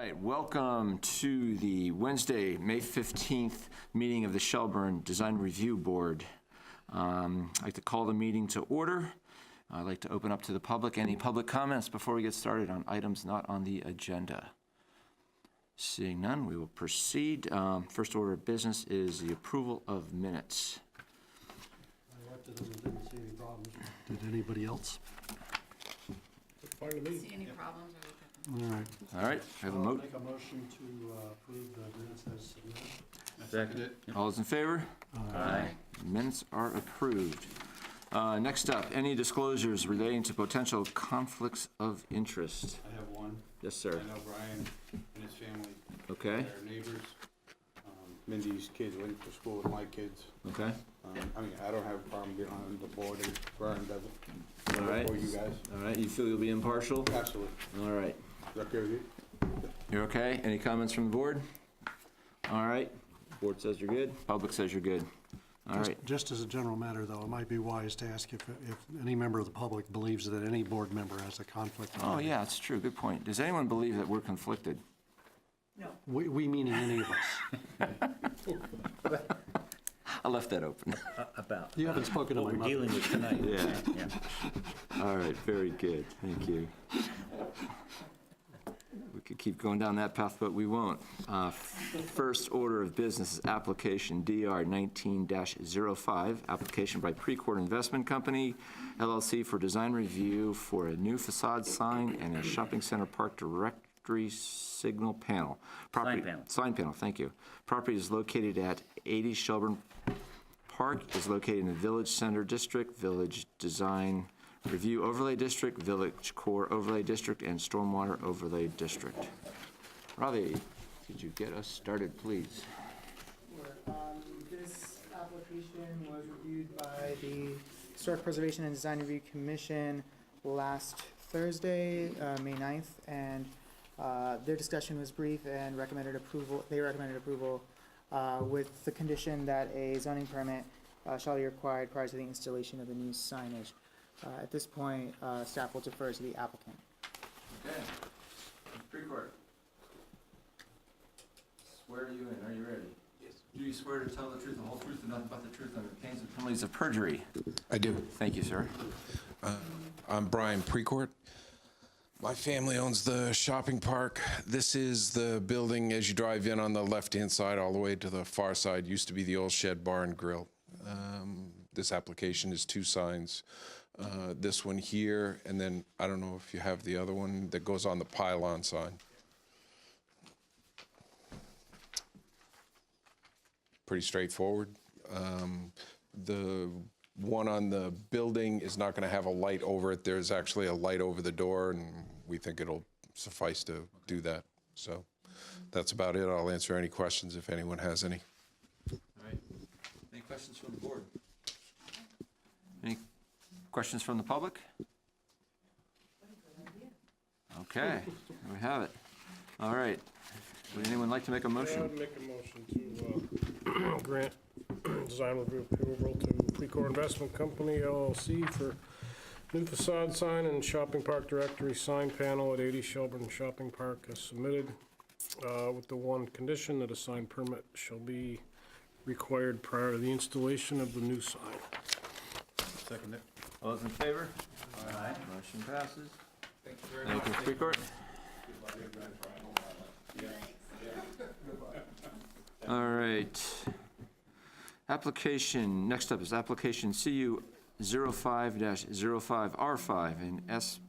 right, welcome to the Wednesday, May 15th meeting of the Shelburne Design Review Board. I'd like to call the meeting to order. I'd like to open up to the public. Any public comments before we get started on items not on the agenda? Seeing none, we will proceed. First order of business is the approval of minutes. I looked at them and didn't see any problems. Did anybody else? Fine to me. See any problems? All right. All right, I have a I'll make a motion to approve the minutes as submitted. Second it. All those in favor? Aye. Minutes are approved. Next up, any disclosures relating to potential conflicts of interest? I have one. Yes, sir. I know Brian and his family. Okay, They're neighbors. Mindy's kids went to school with my kids. okay. I mean, I don't have a problem getting on the board and Brian doesn't. All right. For you guys. All right, you feel you'll be impartial? Absolutely. All right. Is that okay with you? You're okay? Any comments from the board? All right. Board says you're good. Public says you're good. All right. Just as a general matter, though, it might be wise to ask if any member of the public believes that any board member has a conflict. Oh, yeah, that's true. Good point. Does anyone believe that we're conflicted? No. We meaning any of us. I left that open. About You haven't spoken to what my we're mother. dealing with tonight. Yeah. All right, very good. Thank you. We could keep going down that path, but we won't. First order of business is application DR 19-05, application by Precourt Investment Company, LLC for design review for a new facade sign and a shopping center park directory signal panel. Sign panel, thank you. Property is located at 80 Shelburne Park, is located in the Village Center District, Village Design Review Overlay District, Village Core Overlay District, and Stormwater Overlay District. Ravi, could you get us started, please? Sure. This application was reviewed by the Historic Preservation and Design Review Commission last Thursday, May 9th, and their discussion was brief and recommended approval. They recommended approval with the condition that a zoning permit shall be required prior to the installation of the new signage. At this point, staff will defer to the applicant. Okay. Precourt. Swear to you in. Are you ready? Yes. Do you swear to tell the truth, the whole truth, and nothing but the truth under pains and penalties of perjury? I do. Thank you, sir. I'm Brian Precourt. My family owns the shopping park. This is the building as you drive in on the left-hand side all the way to the far side. Used to be the old shed bar and grill. This application is two signs. This one here, and then I don't know if you have the other one that goes on the pylon sign. Pretty straightforward. The one on the building is not going to have a light over it. There's actually a light over the door, and we think it'll suffice to do that. So that's about it. I'll answer any questions if anyone has any. All right. Any questions from the board? Any questions from the public? Okay, there we have it. All right. Would anyone like to make a I motion? would make a motion to grant design review approval to Precourt Investment Company, LLC for new facade sign and shopping park directory sign panel at 80 Shelburne Shopping Park as submitted, with the one condition that a sign permit shall be required prior to the installation of the new sign. Second it. All those in favor? Aye. Motion passes. Thank you very much. Thank you, Precourt. All right. Application, next up is application CU 05-05R5 and SP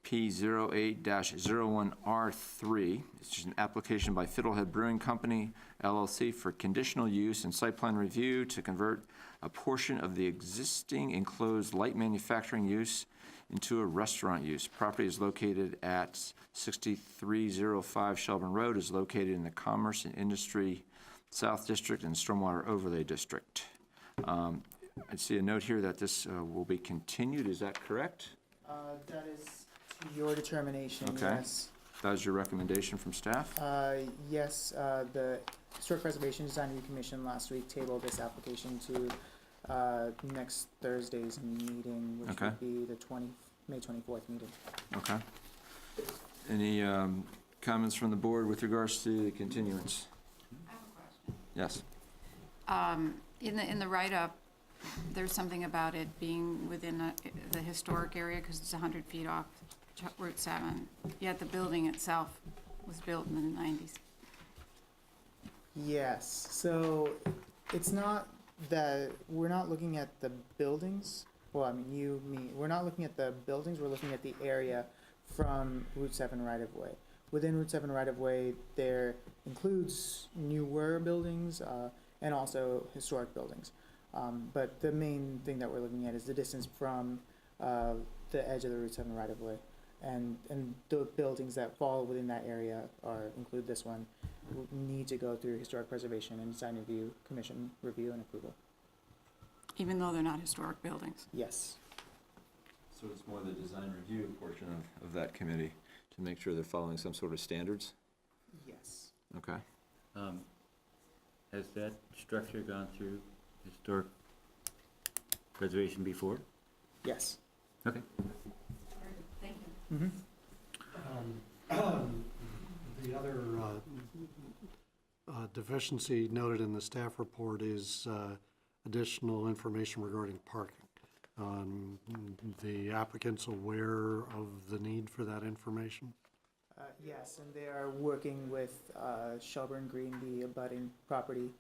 08-01R3. It's just an application by Fiddlehead Brewing Company, LLC for conditional use and site plan review to convert a portion of the existing enclosed light manufacturing use into a restaurant use. Property is located at 6305 Shelburne Road, is located in the Commerce and Industry South District and Stormwater Overlay District. I see a note here that this will be continued. Is that correct? That is to your determination, Okay. yes. That was your recommendation from staff? Yes, the Historic Preservation Design Review Commission last week tabled this application to next Thursday's meeting, which Okay. would be the May 24th meeting. Okay. Any comments from the board with regards to the continuance? I have a question. Yes. In the write-up, there's something about it being within the historic area because it's 100 feet off Route 7, yet the building itself was built in the 90s. Yes, so it's not that, we're not looking at the buildings, well, I mean, we're not looking at the buildings, we're looking at the area from Route 7 right-of-way. Within Route 7 right-of-way, there includes newer buildings, and also historic buildings. But the main thing that we're looking at is the distance from, the edge of the Route 7 right-of-way. And the buildings that fall within that area include this one, need to go through Historic Preservation and Design Review Commission review and approval. Even though they're not historic buildings. Yes. So it's more the design review portion of that committee to make sure they're following some sort of standards? Yes. Okay. Has that structure gone through historic preservation before? Yes. Okay. Thank you. The other deficiency noted in the staff report is additional information regarding parking. The applicant's aware of the need for that information? Yes, and they are working with Shelburne Green, the abutting property,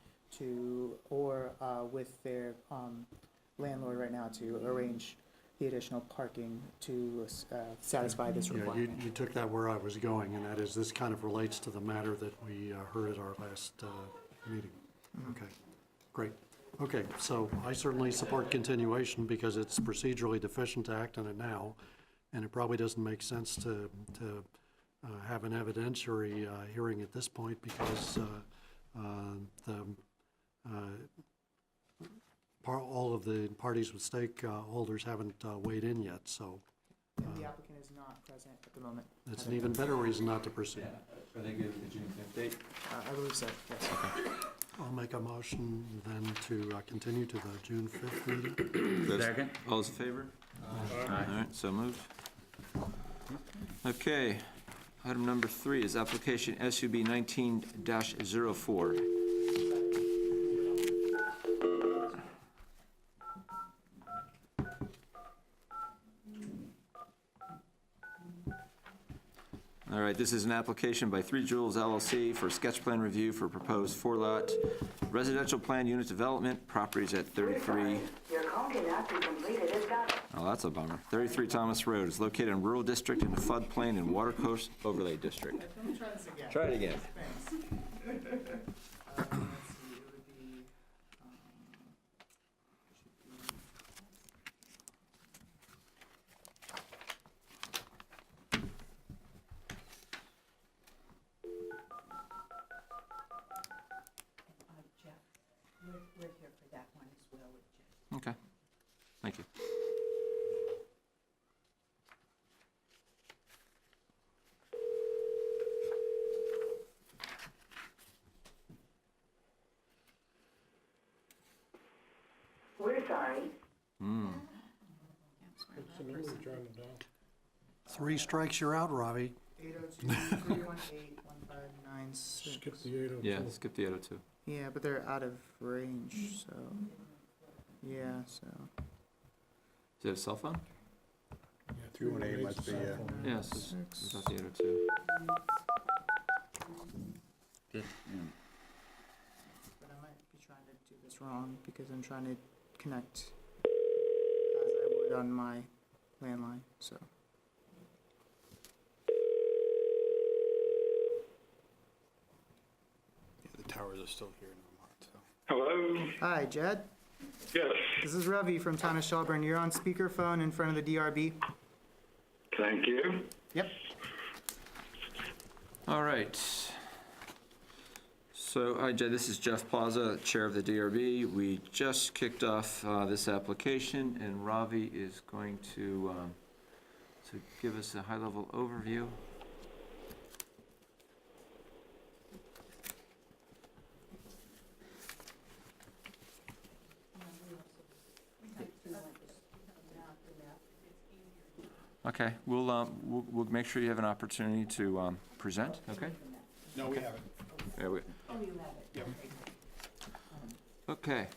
with their landlord right now to arrange the additional parking to satisfy this Yeah, requirement. you took that where I was going, and that is, this kind of relates to the matter that we heard at our last meeting. Okay, great. Okay, so I certainly support continuation because it's procedurally deficient to act on it now, and it probably doesn't make sense to have an evidentiary hearing at this point because all of the parties with stakeholders haven't weighed in yet, so And the applicant is not present at the moment. it's an even better reason not to proceed. Are they good with the June 5th date? I believe so, yes. I'll make a motion then to continue to the June 5th meeting. Second? All those in favor? Aye. All right, so moved. Okay, item number 3 is application SUB 19-04. All right, this is an application by 3 Jewels LLC for sketch plan review for proposed 4-lot residential plan unit development, properties at 33. Your call cannot be completed as done. Oh, that's a bummer. 33 Thomas Road is located in rural district in the floodplain and watercourse overlay district. Let me try this again. Try it again. Thanks. Let's see, it would be, Jeff, we're here for that one as well with Jeff. Okay, thank you. We're sorry. Somebody trying to down. 3 strikes, you're out, Ravi. 802-318-1596. Skip the 802. Yeah, skip the 802. Yeah, but they're out of range, so, yeah, so. Is it a cell phone? Yeah, 318 must be, Yes, it's about the 802. Yeah. But I might be trying to do this wrong because I'm trying to connect as I would on my landline, so. The towers are still here in Vermont, so. Hello? Hi, Jed. Yes, This is Ravi from Town of Shelburne. You're on speakerphone in front of the DRB. thank you. Yep. All right. So, hi, Jed, this is Jeff Plaza, Chair of the DRB. We just kicked off this application, and Ravi is going to give us a high-level overview. Okay, we'll make sure you have an opportunity to present, okay? No, we haven't. There we, Oh, you have it. Yep. okay.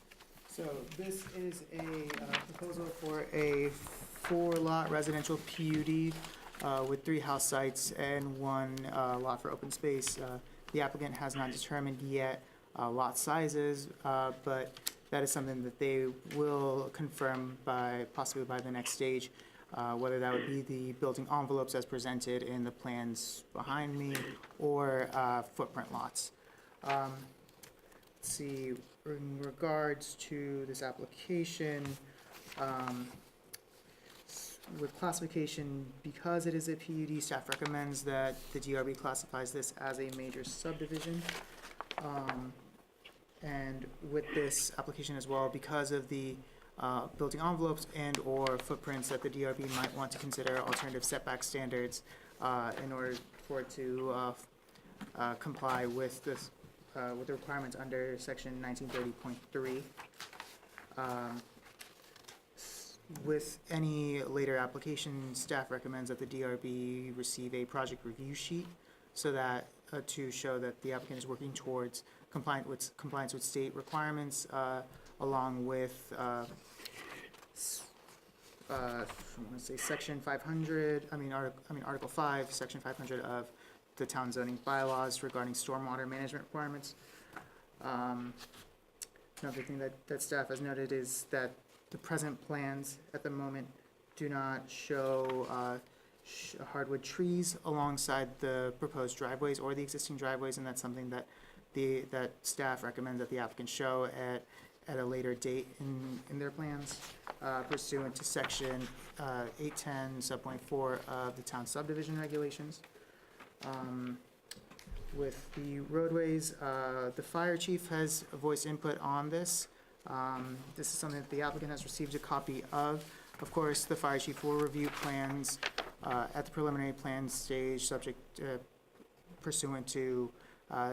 So this is a proposal for a 4-lot residential PUD with 3 house sites and 1 lot for open space. The applicant has not determined yet lot sizes, but that is something that they will confirm possibly by the next stage, whether that would be the building envelopes as presented in the plans behind me or footprint lots. Let's see, in regards to this application, with classification, because it is a PUD, staff recommends that the DRB classifies this as a major subdivision. And with this application as well, because of the building envelopes and/or footprints, that the DRB might want to consider alternative setback standards in order for it to comply with this, with the requirements under section 1930.3. With any later application, staff recommends that the DRB receive a project review sheet so that, to show that the applicant is working towards compliance with state requirements, along with, I'm gonna say section 500, Article 5, section 500 of the town zoning bylaws regarding stormwater management requirements. Another thing that staff has noted is that the present plans at the moment do not show hardwood trees alongside the proposed driveways or the existing driveways, and that's something that that staff recommends that the applicant show at a later date in their plans, pursuant to section 810 subpoint 4 of the town subdivision regulations. With the roadways, the fire chief has voiced input on this. This is something that the applicant has received a copy of. Of course, the fire chief will review plans at the preliminary plan stage, subject pursuant to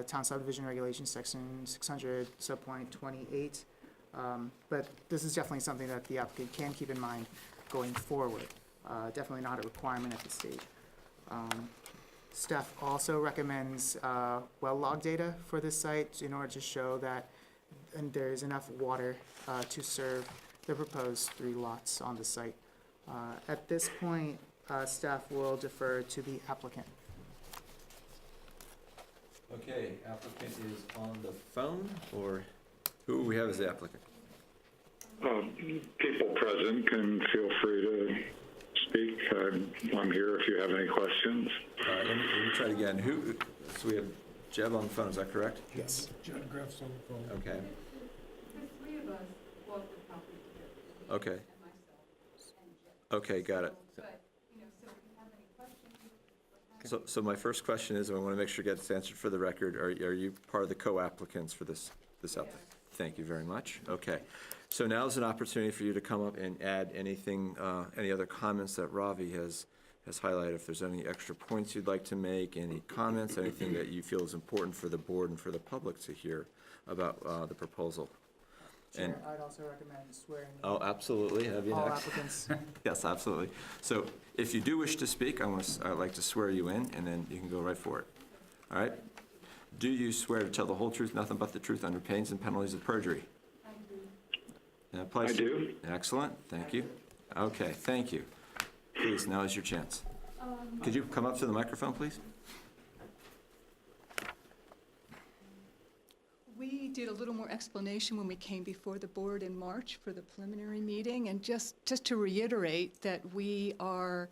town subdivision regulations, section 600 subpoint 28. But this is definitely something that the applicant can keep in mind going forward. Definitely not a requirement at this stage. Staff also recommends well log data for this site in order to show that there is enough water to serve the proposed 3 lots on the site. At this point, staff will defer to the applicant. Okay, applicant is on the phone, or who we have as the applicant? People present can feel free to speak. I'm here if you have any questions. Let me try it again. So we have Jeb on the phone, is that correct? Yes. John Graff's on the phone. Okay, The 3 of us walked the property together. okay, And myself and Jeff. okay, got it. But, so if you have any questions, So my first question is, and I want to make sure it gets answered for the record, are you part of the co-applicants for this application? Thank you very much. Okay. So now is an opportunity for you to come up and add anything, any other comments that Ravi has highlighted. If there's any extra points you'd like to make, any comments, anything that you feel is important for the board and for the public to hear about the proposal. And Chair, I'd also recommend swearing in oh, absolutely. Have you all next? applicants. Yes, absolutely. So if you do wish to speak, I'd like to swear you in, and then you can go right for it. All right? Do you swear to tell the whole truth, nothing but the truth, under pains and penalties of perjury? I do. That applies I to you? do. Excellent, thank you. Okay, thank you. Please, now is your chance. Could you come up to the microphone, please? We did a little more explanation when we came before the board in March for the preliminary meeting, and just to reiterate that we are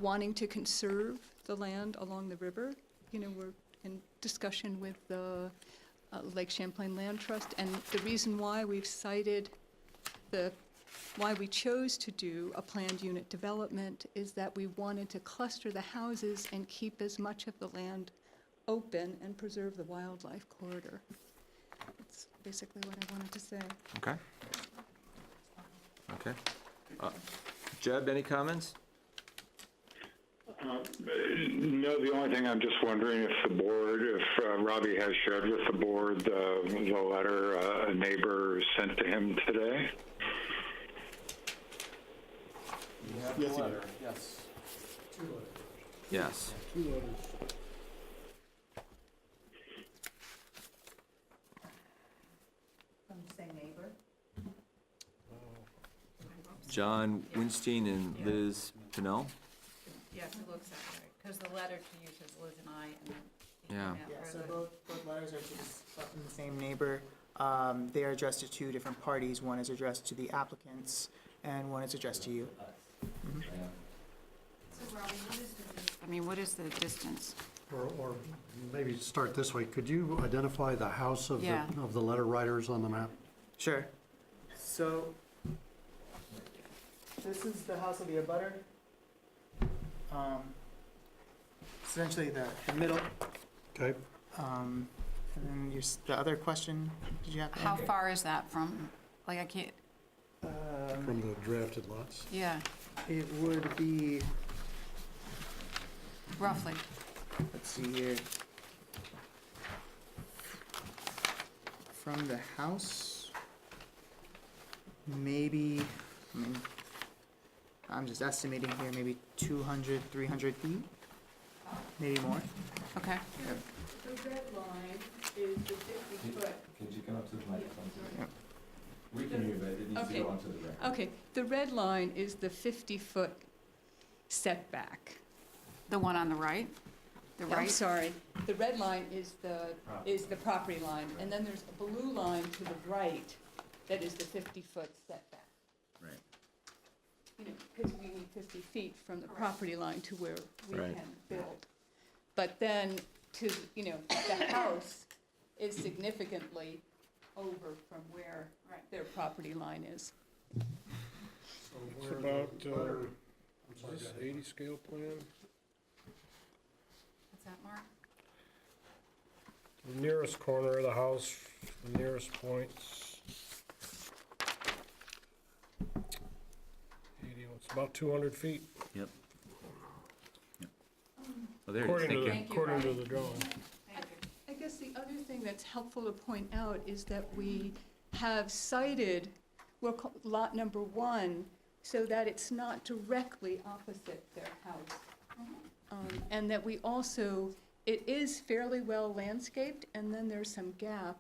wanting to conserve the land along the river. You know, we're in discussion with the Lake Champlain Land Trust, and the reason why we've cited why we chose to do a planned unit development is that we wanted to cluster the houses and keep as much of the land open and preserve the wildlife corridor. That's basically what I wanted to say. Okay. Okay. Jeb, any comments? No, the only thing I'm just wondering if the board, if Robbie has shared with the board the letter a neighbor sent to him today. We have Yes, the he letter, yes. Yes. Two letters. From the same neighbor? John Winstein and Liz Pinnell? Yes, it looks that way, because the letter to you says Liz and I, and then the Yeah. email Yeah, or so the- both letters are to from the same neighbor. They are addressed to two different parties. One is addressed to the applicants, and one is addressed to you. So, Robbie, what is the distance? Or maybe start this way, could you identify the house of Yeah. the letter writers on the map? Sure. So, this is the house of the abutter. Essentially the middle. Okay, And then the other question, did you have? How far is that from, like, I can't, from the drafted lots. yeah, It would be, roughly. let's see here. From the house, maybe, I'm just estimating here, maybe 200, 300 feet, maybe more. Okay. The red line is the 50-foot. Could you come up to the microphone? Yeah. We can hear you, but it needs to go onto the record. Okay, the red line is the 50-foot setback. The one on the right? The I'm right? sorry, the red line is the property line, and then there's a blue line to the right that is the 50-foot setback. Right. You know, because we need 50 feet from the property line to where we Right. can build. But then to, the house is significantly over from where their property line is. It's about, is this 80 scale plan? What's that, Mark? The nearest corner of the house, the nearest points. 80, it's about 200 feet, Yep. Well, there it is, according to thank the, you. Thank you, according to Robbie. the drawing. Thank you. I guess the other thing that's helpful to point out is that we have cited, we'll call lot number 1, so that it's not directly opposite their house. And that we also, it is fairly well landscaped, and then there's some gap.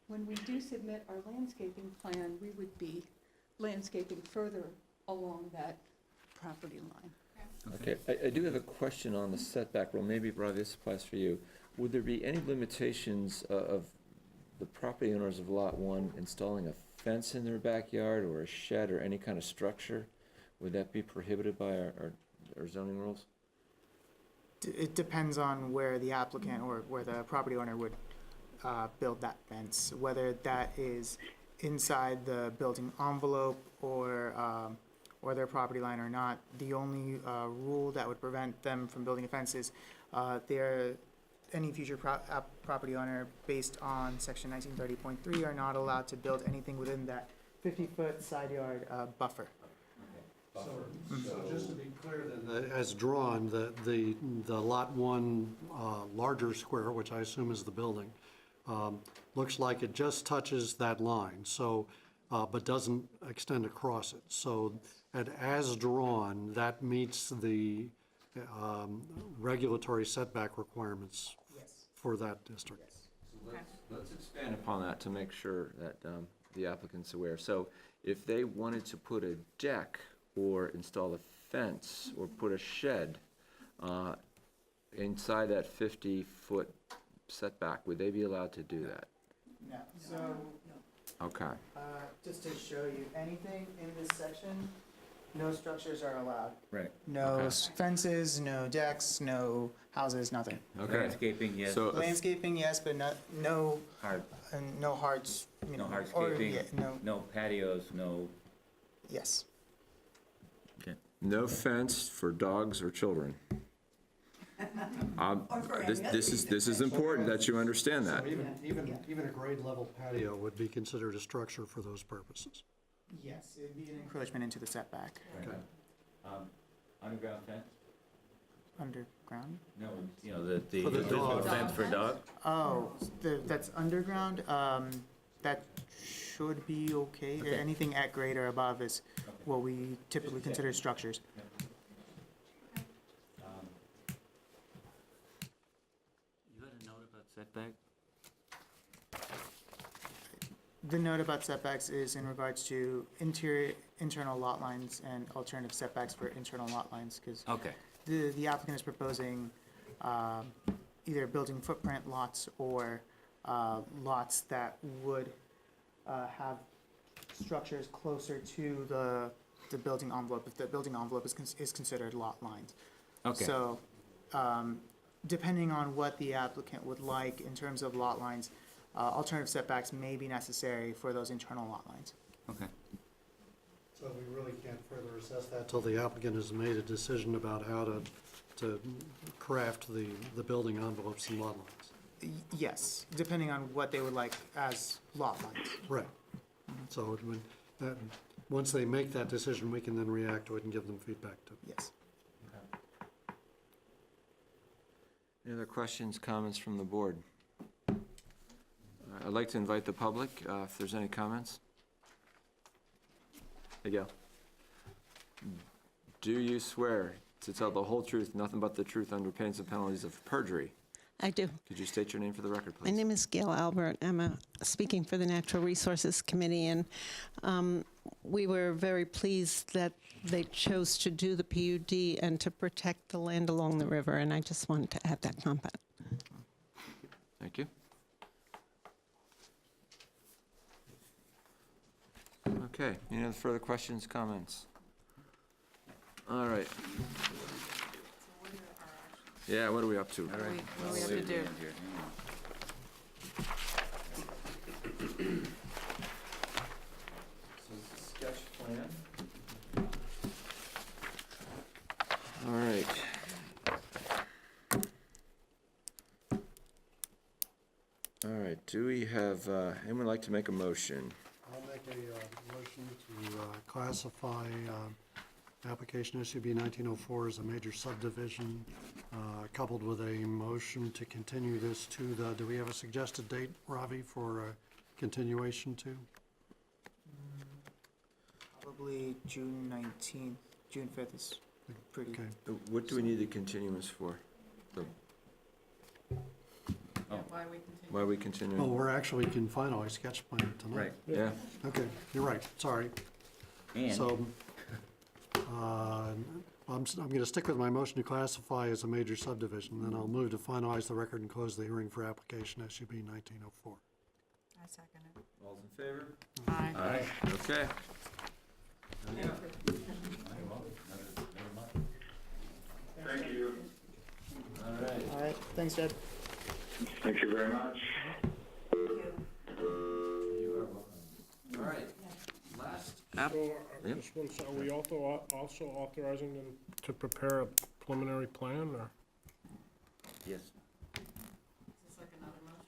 When we do submit our landscaping plan, we would be landscaping further along that property line. Okay, I do have a question on the setback rule, maybe Robbie, this applies for you. Would there be any limitations of the property owners of Lot 1 installing a fence in their backyard or a shed or any kind of structure? Would that be prohibited by our zoning rules? It depends on where the applicant or where the property owner would build that fence, whether that is inside the building envelope or their property line or not. The only rule that would prevent them from building a fence is any future property owner based on section 1930.3 are not allowed to build anything within that 50-foot side yard buffer. So just to be clear then, as drawn, the Lot 1 larger square, which I assume is the building, looks like it just touches that line, so, but doesn't extend across it. So, as drawn, that meets the regulatory setback requirements for that district. So let's expand upon that to make sure that the applicant's aware. So if they wanted to put a deck or install a fence or put a shed inside that 50-foot setback, would they be allowed to do that? No. So, Okay. just to show you, anything in this section, no structures are allowed. Right. No Okay. fences, no decks, no houses, nothing. Okay. Landscaping, yes. So Landscaping, yes, but no, Hard, no hards, no or, hardscaping, yeah, no, no patios, no, yes. no fence for dogs or children. This is important that you understand that. So even a grade level patio would be considered a structure for those purposes. Yes, it'd be an encroachment into the setback. Okay. underground fence? Underground? No, the For the physical dog. fence for dog? Oh, that's underground, that should be okay. Okay. Anything at grade or above is what we typically consider structures. setback? The note about setbacks is in regards to internal lot lines and alternative setbacks for internal lot lines, because Okay, the applicant is proposing either building footprint lots or lots that would have structures closer to the building envelope, if the building envelope is considered lot lines. okay. So, depending on what the applicant would like in terms of lot lines, alternative setbacks may be necessary for those internal lot lines. Okay. So we really can't further assess that till the applicant has made a decision about how to craft the building envelopes and lot lines. Yes, depending on what they would like as lot lines. Right. So once they make that decision, we can then react to it and give them feedback to it. Yes. Any other questions, comments from the board? I'd like to invite the public, if there's any comments. Miguel. Do you swear to tell the whole truth, nothing but the truth, under pains and penalties of perjury? I do. Could you state your name for the record, please? My name is Gail Albert. I'm speaking for the Natural Resources Committee, and we were very pleased that they chose to do the PUD and to protect the land along the river, and I just wanted to add that comment. Thank you. Okay, any other further questions, comments? All right. Yeah, what are we up to? What do we have to do? Sketch plan. All right. All right, do we have, anyone like to make a motion? I'll make a motion to classify application SUB 1904 as a major subdivision, coupled with a motion to continue this to do we have a suggested date, Ravi, for continuation to? Probably June 19th, June 5th is pretty. Okay. What do we need the continuance for? Why are we continuing? Oh, we're actually can finalize sketch plan tonight. Right. Yeah, Okay, you're right, sorry. And So, I'm going to stick with my motion to classify as a major subdivision, then I'll move to finalize the record and close the hearing for application SUB 1904. I second it. all's in favor? Aye. Okay. Thank you. All right. All right, thanks, Jed. Thank you very much. You are welcome. All right, last app. So, Yep. just one, so are we also authorizing them to prepare a preliminary plan, or? yes, Is this like another motion?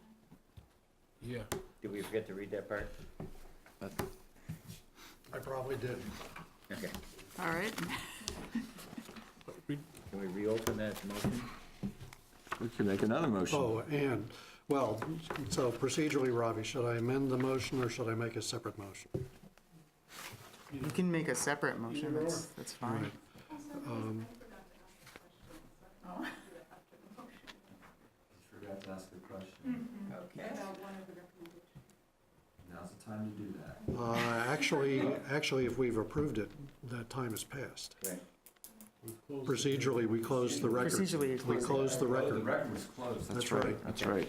Yeah. did we forget to read that part? I probably did. Okay. All right. Can we reopen that motion? We can make another motion. Oh, and, well, so procedurally, Ravi, should I amend the motion or should I make a separate motion? You can make a separate motion, that's fine. Forgot to ask a question. Okay. Now's the time to do that. Actually, if we've approved it, that time has passed. Right. Procedurally, we closed the record. Procedurally, it's We closed the The record. record was closed. That's That's right, right. that's right.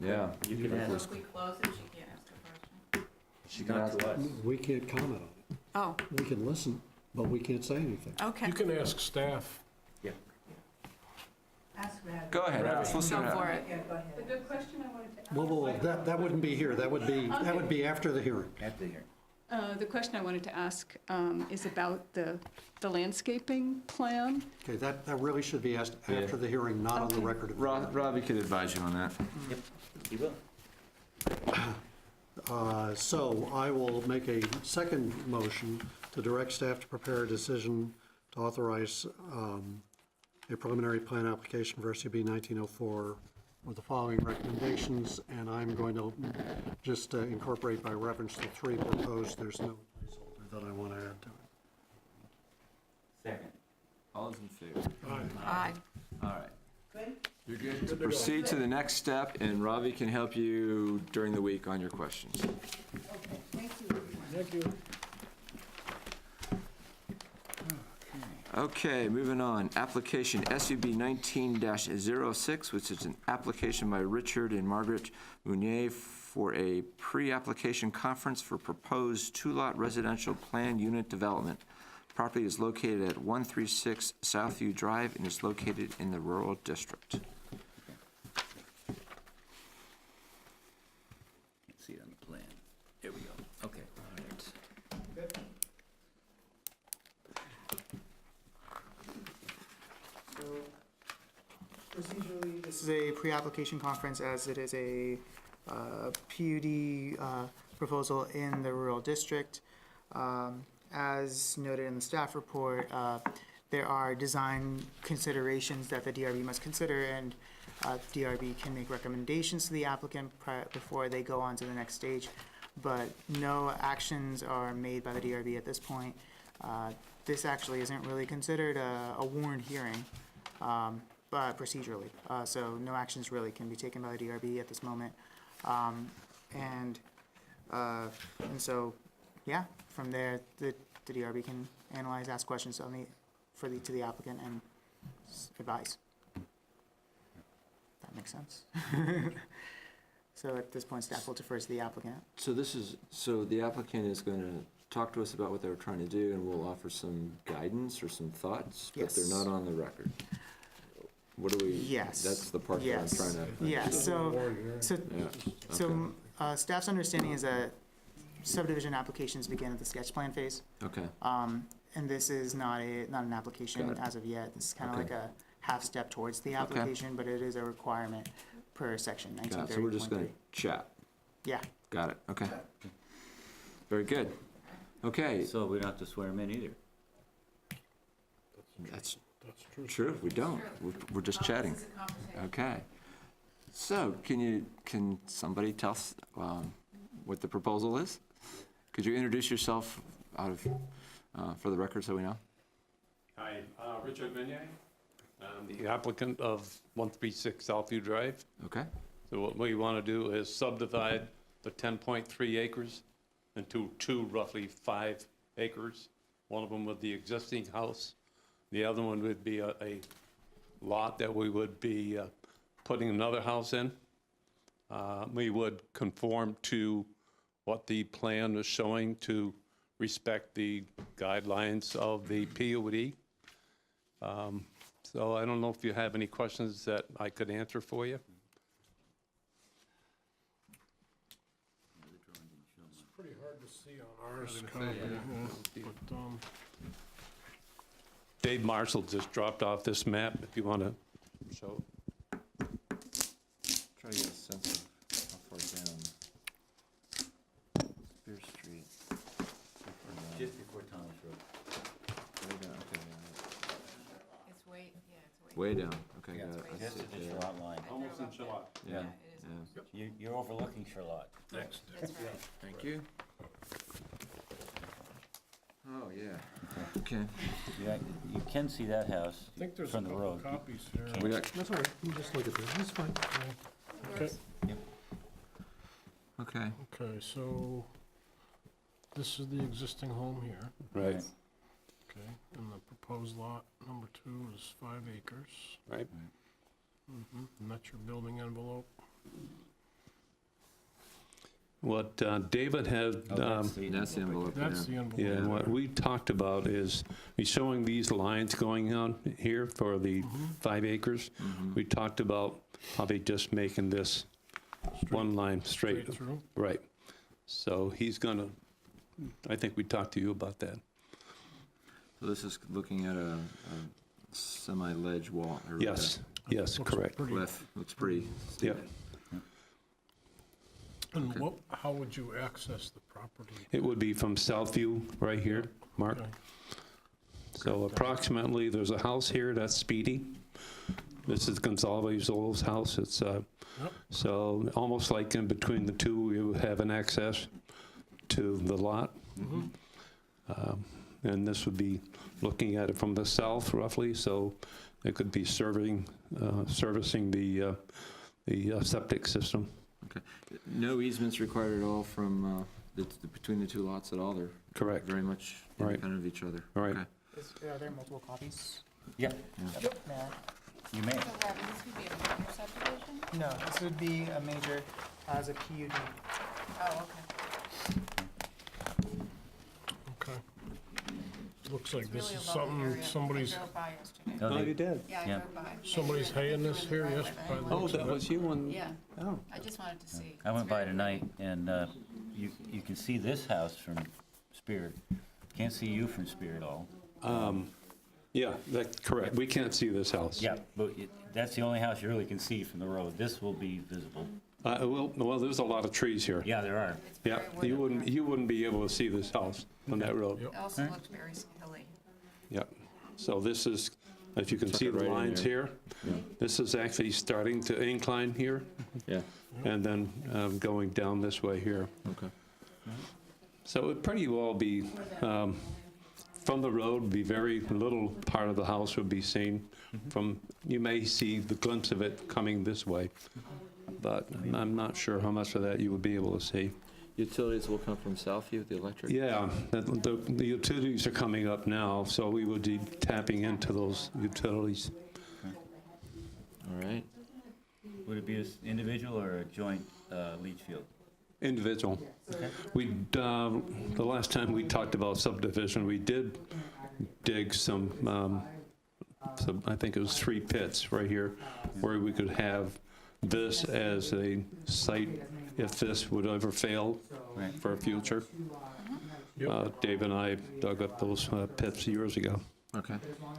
Yeah. You can ask, If we close it, she can't ask a question. She can not ask. to us. We can't comment on it. Oh, We can listen, but we can't say anything. okay. You can ask staff. Yeah. Ask Ravi. Go ahead, Alice, listen Go to for her. it. Yeah, go ahead. The good question I wanted to ask. Well, that wouldn't be here. That would be after the hearing. After the hearing. The question I wanted to ask is about the landscaping plan. Okay, that really should be asked after the hearing, not on the record. Robbie could advise you on that. Yep, he will. So I will make a second motion to direct staff to prepare a decision to authorize a preliminary plan application for SUB 1904 with the following recommendations, and I'm going to just incorporate by reference the three proposed. There's no placeholder that I want to add to it. Second. All those in favor? Aye. All right. Good? You're good to proceed to the next step, and Ravi can help you during the week on your questions. Thank you. Okay, moving on. Application SUB 19-06, which is an application by Richard and Margaret Mounier for a pre-application conference for proposed two-lot residential plan unit development. Property is located at 136 Southview Drive and is located in the rural district. See it on the plan. There we go. Okay. So procedurally, this is a pre-application conference as it is a PUD proposal in the rural district. As noted in the staff report, there are design considerations that the DRB must consider, and DRB can make recommendations to the applicant before they go on to the next stage, but no actions are made by the DRB at this point. This actually isn't really considered a warned hearing, but procedurally, so no actions really can be taken by the DRB at this moment. And so, yeah, from there, the DRB can analyze, ask questions to the applicant, and advise. That makes sense. So at this point, staff will defer to the applicant. So the applicant is going to talk to us about what they were trying to do, and we'll offer some guidance or some thoughts, but they're Yes. not on the record. What do we? Yes. That's the part that I'm Yes. trying to. Yeah, so Yeah. staff's understanding is that subdivision applications begin at the sketch plan phase. Okay. And this is not an application Got it. as of yet. This is kind of Okay. like a half step towards the application, but it is a requirement per section Got it. 1930.3. So we're just going to chat. Yeah. Got it. Okay. Very good. Okay. So we don't have to swear him in either. That's That's true. true. We don't. We're just chatting. Okay. So can somebody tell us what the proposal is? Could you introduce yourself for the record so we know? Hi, Richard Meunier. I'm the applicant of 136 Southview Drive. Okay. So what we want to do is subdivide the 10.3 acres into two roughly 5 acres. One of them with the existing house. The other one would be a lot that we would be putting another house in. We would conform to what the plan is showing to respect the guidelines of the PUD. So I don't know if you have any questions that I could answer for you. It's pretty hard to see on ours copy, but, Dave Marshall just dropped off this map, if you want to show. Try to get a sense of how far down. Spear Street. Just before Thomas Road. Way down. Okay. It's way, yeah, it's Way down. Okay. Yeah, Got it. I that's see it the there. Charlotte line. Almost in Charlotte. Yeah. it is. You're overlooking Charlotte. next. That's right. Thank you. Oh, yeah. Okay. Yeah, you can see that house I think there's a from the couple road. copies here. We got, That's all right, you just look at this, that's fine. Okay, okay. okay, so this is the existing home here, Right, okay, and the proposed lot number 2 is 5 acres. right. And that's your building envelope. What David had, That's the envelope. That's the envelope. yeah, what we talked about is, he's showing these lines going on here for the 5 acres. We talked about probably just making this one line straight. Straight through. Right. So he's gonna, I think we talked to you about that. So this is looking at a semi-ledge wall. or Yes, yes, Looks correct. pretty- Cliff, looks pretty. Yep. And how would you access the property? It would be from Southview, right here, Mark. Okay. So approximately, there's a house here, that's Speedy. This is Gonzalez Old's house. It's, so almost like in between the two, you have an access to the lot. And this would be looking at it from the south roughly, so It could be servicing the septic system. Okay. No easements required at all from, between the two lots at all? They're Correct. very much Right. independent of each other? Right. Okay. Are there multiple copies? Yeah, May I? you may. So Robin, this would be a minor subdivision? No, this would be a major as a PUD. Oh, okay. Okay. Looks like It's this really is a lovely something area. somebody's, I drove by yesterday. No, they- you did? Yeah, I Yeah. drove by. somebody's haying this here, yes? by the Oh, looks that of it. was you and, Yeah, oh, I just wanted to see. I went It's by very tonight, and you can see this house from Spear. Can't see you from Spear at all. yeah, that's correct. We can't see this house. Yeah, but that's the only house you really can see from the road. This will be visible. Well, there's a lot of trees here. Yeah, there are. It's Yeah, very wooded. you wouldn't be able to see this house on that road. Yep. It also looks very hilly. Yeah. So this is, if you can Tuck see it the right in lines there. here, this is actually starting to incline here, Yeah, and then going down this way here. okay. So it would pretty well be, from the road, be very little part of the house would be seen. From, you may see the glimpse of it coming this way, but I'm not sure how much of that you would be able to see. Utilities will come from Southview, the electric? Yeah, the utilities are coming up now, so we would be tapping into those utilities. All right. Would it be an individual or a joint leach field? Individual. We, the last time we talked about subdivision, we did dig some, I think it was 3 pits right here, where we could have this as a site if this would ever fail for a future. Dave and I dug up those pits years ago. Okay.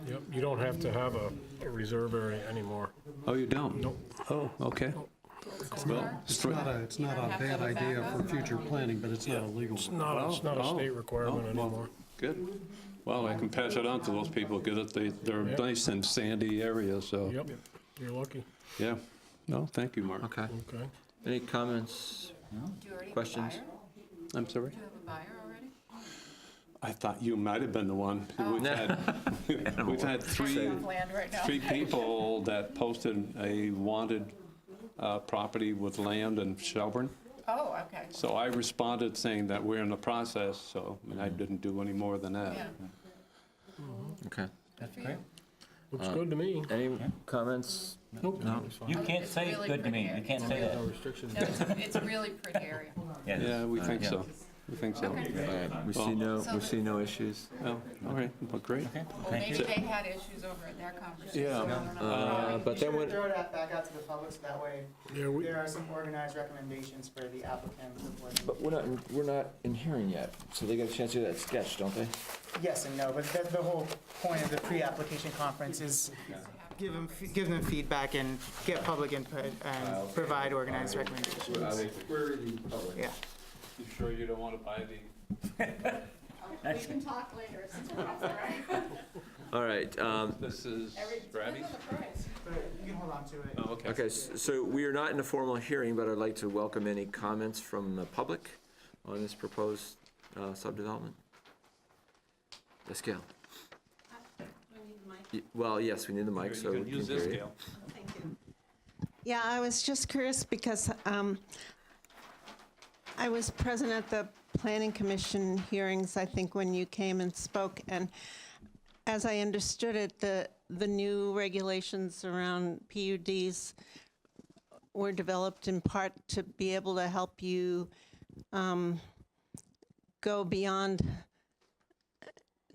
Yep, you don't have to have a reserve area anymore. Oh, you don't? Nope. Oh, okay. Well, It's not a bad idea for future planning, but it's not a legal. It's not a state requirement anymore. Good. Well, I can pass it on to those people, because they're Yep. nice and sandy areas, so, Yep, you're lucky. yeah. No, thank you, Mark. Okay. Okay. Any comments? Do you already have a Questions? buyer? I'm sorry? Do you have a buyer already? I thought you might have been the one. We've had three Land right now. people that posted a wanted property with land in Shelburne. Oh, okay. So I responded saying that we're in the process, so, and I didn't do any more than that. Yeah. Okay. That's great. Looks good to me. Any comments? Nope. No? You can't It's say really good to me. pretty You can't area. say that. No, it's a really pretty area. Yeah, we think Yeah. so. We think so. Okay. All right, we see no issues. Oh, all right, well, great. Well, Thank maybe you. they had issues over at their conversation. Yeah. I don't know. But then when, Throw that back out to the public, so that way Yeah, we, there are some organized recommendations for the applicant. but we're not in hearing yet, so they get a chance to do that sketch, don't they? Yes and no, but that's the whole point of the pre-application conference is give them feedback and get public input and provide organized recommendations. Query the public. Yeah. You sure you don't want to buy the? We can talk later. All right, This is Ravi's? But you can hold on to it. Oh, okay. okay, so we are not in a formal hearing, but I'd like to welcome any comments from the public on this proposed subdevelopment. Yes, Gail? Well, yes, we need the mic, so You we can can use hear this, you. Gail. Yeah, I was just curious because I was present at the Planning Commission hearings, I think, when you came and spoke, and as I understood it, the new regulations around PUDs were developed in part to be able to help you go beyond,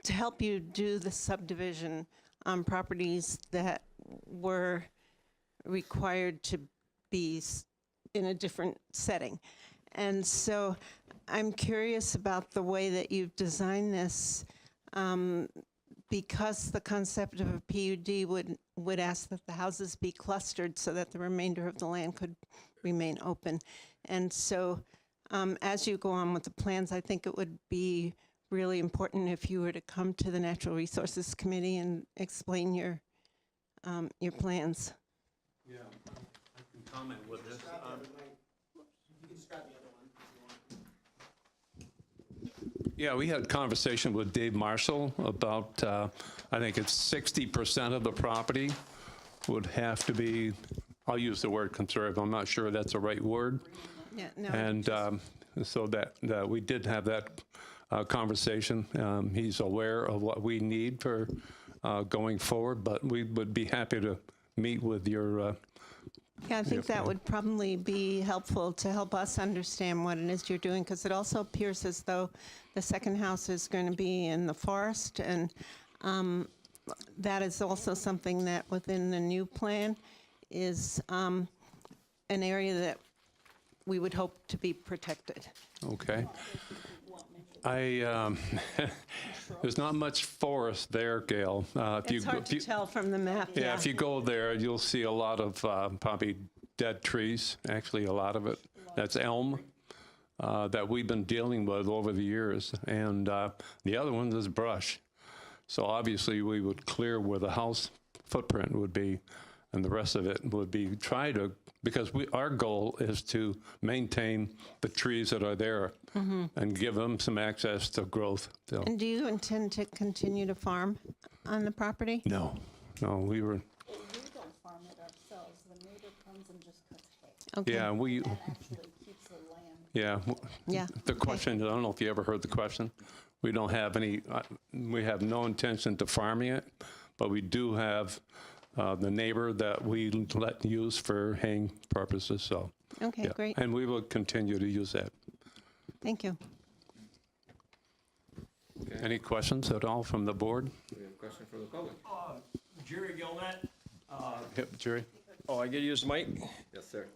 to help you do the subdivision on properties that were required to be in a different setting. And so I'm curious about the way that you've designed this, because the concept of a PUD would ask that the houses be clustered so that the remainder of the land could remain open. And so as you go on with the plans, I think it would be really important if you were to come to the Natural Resources Committee and explain your plans. Yeah, I can comment with this. You can describe the other one if you want. Yeah, we had a conversation with Dave Marshall about, I think it's 60% of the property would have to be, I'll use the word conserve, I'm not sure that's the right word. Yeah, no. And so that we did have that conversation. He's aware of what we need for going forward, but we would be happy to meet with your Yeah, I think that would probably be helpful to help us understand what it is you're doing, because it also appears as though the second house is going to be in the forest, and that is also something that within the new plan is an area that we would hope to be protected. Okay. There's not much forest there, Gail. It's hard to tell from the map, Yeah, if you go there, you'll see a lot of probably dead trees, actually a lot of it. That's elm that we've been dealing with over the years. And the other one is brush. So obviously we would clear where the house footprint would be, and the rest of it would be because our goal is to maintain the trees that are there and give them some access to growth. So, And do you intend to continue to farm on the property? no, we were, We don't farm it ourselves. The neighbor comes and just cuts hay. Okay. yeah, we, And actually keeps the land. yeah. Yeah, The question, I don't know if you ever heard the question. We don't have any, we have no intention to farming it, but we do have the neighbor that we let use for haying purposes, so. Okay, yeah. great. And we will continue to use that. Thank you. Any questions at all from the board? We have a question from the public. Jerry Gilnett. Yep, Jerry? Oh, I get to use the mic? Yes, sir.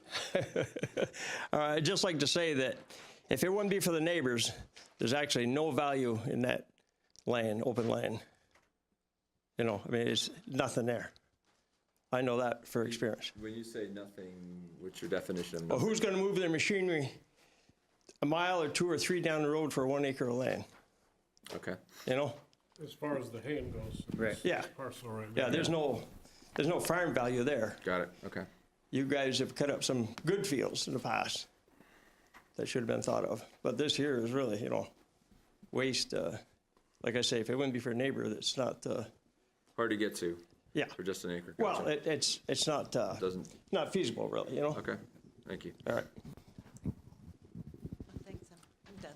I'd just like to say that if it wouldn't be for the neighbors, there's actually no value in that land, open land. You know, I mean, it's nothing there. I know that for experience. When you say nothing, what's your definition of Well, nothing? who's going to move their machinery a mile or 2 or 3 down the road for 1 acre of land? Okay. You know? As far as the haying goes. Right. Yeah. Parcel right Yeah, there. there's no farm value there. Got it. Okay. You guys have cut up some good fields in the past that should have been thought of. But this here is really, waste. Like I say, if it wouldn't be for a neighbor, that's not, Hard to get to. Yeah. For just an acre. well, Gotcha. it's not, Doesn't. not feasible really, Okay. Thank you. All right. I think so. I'm done.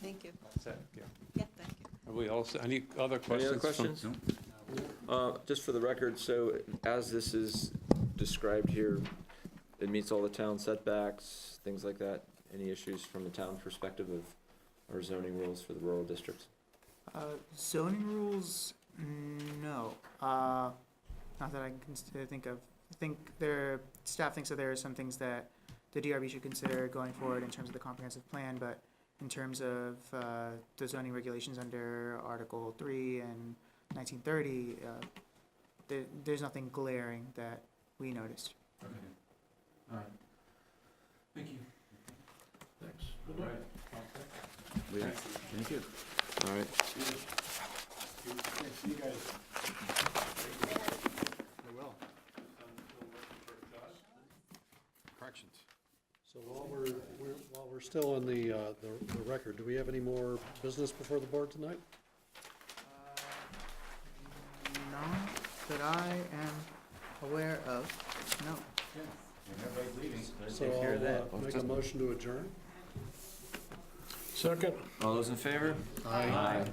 Thank you. Yeah. Yeah, thank you. Are we all, any other Any questions? other questions? Just for the record, so as this is described here, it meets all the town setbacks, things like that? Any issues from the town perspective of our zoning rules for the rural districts? Zoning rules, no. Not that I can think of. I think staff thinks that there are some things that the DRB should consider going forward in terms of the comprehensive plan, but in terms of the zoning regulations under Article 3 and 1930, there's nothing glaring that we noticed. Okay. All right. Thank you. Thanks. All right. Thank you. All right. See you guys. I will. Corrections. So while we're still in the record, do we have any more business before the board tonight? Not that I am aware of, no. So I'll make a motion to adjourn. Second. All those in favor? Aye.